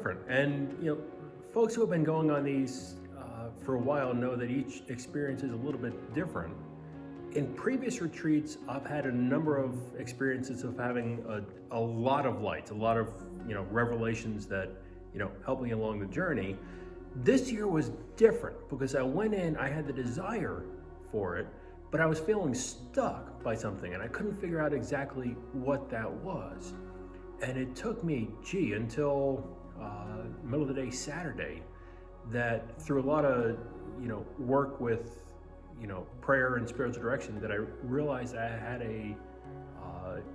different. And, folks who have been going on these for a while know that each experience is a little bit different. In previous retreats, I've had a number of experiences of having a lot of lights, a lot of, revelations that, help me along the journey. This year was different because I went in, I had the desire for it, but I was feeling stuck by something and I couldn't figure out exactly what that was. And it took me, until middle of the day Saturday, that through a lot of, work with, prayer and spiritual direction, that I realized I had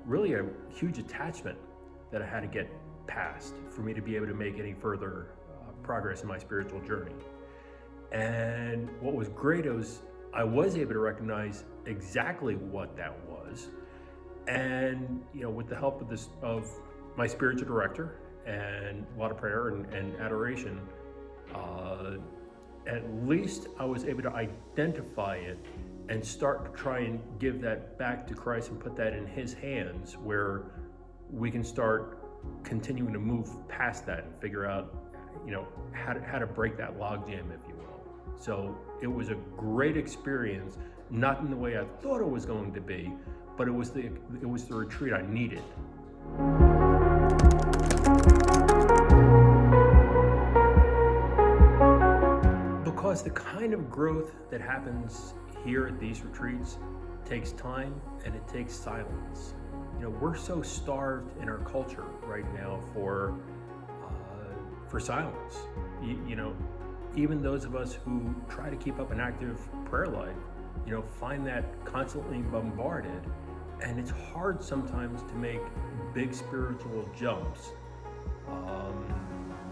really a huge attachment that I had to get past for me to be able to make any further progress in my spiritual journey. And what was great was I was able to recognize exactly what that was. And, with the help of my spiritual director and a lot of prayer and adoration, at least I was able to identify it and start to try and give that back to Christ and put that in His hands, where we can start continuing to move past that and figure out, how to break that logjam, if you will. So it was a great experience, not in the way I thought it was going to be, but it was the retreat I needed. Because the kind of growth that happens here at these retreats takes time and it takes silence. We're so starved in our culture right now for silence. Even those of us who try to keep up an active prayer life, find that constantly bombarded, and it's hard sometimes to make big spiritual jumps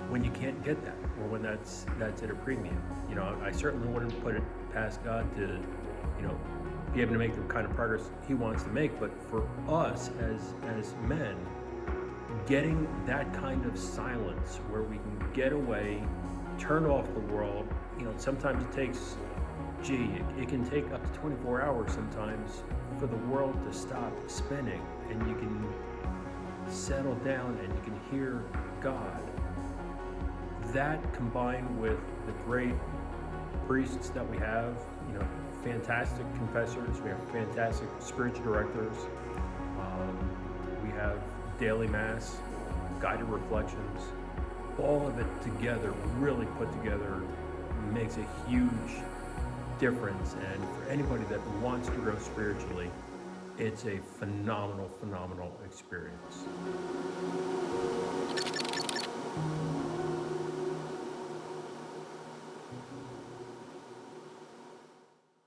when you can't get that, or when that's at a premium. I certainly wouldn't put it past God to, be able to make the kind of progress He wants to make. But for us as men, getting that kind of silence where we can get away, turn off the world, sometimes it takes, it can take up to 24 hours sometimes for the world to stop spinning, and you can settle down and you can hear God. That, combined with the great priests that we have, fantastic confessors, we have fantastic spiritual directors, we have daily mass, guided reflections, all of it together, really put together, makes a huge difference. And for anybody that wants to grow spiritually, it's a phenomenal experience.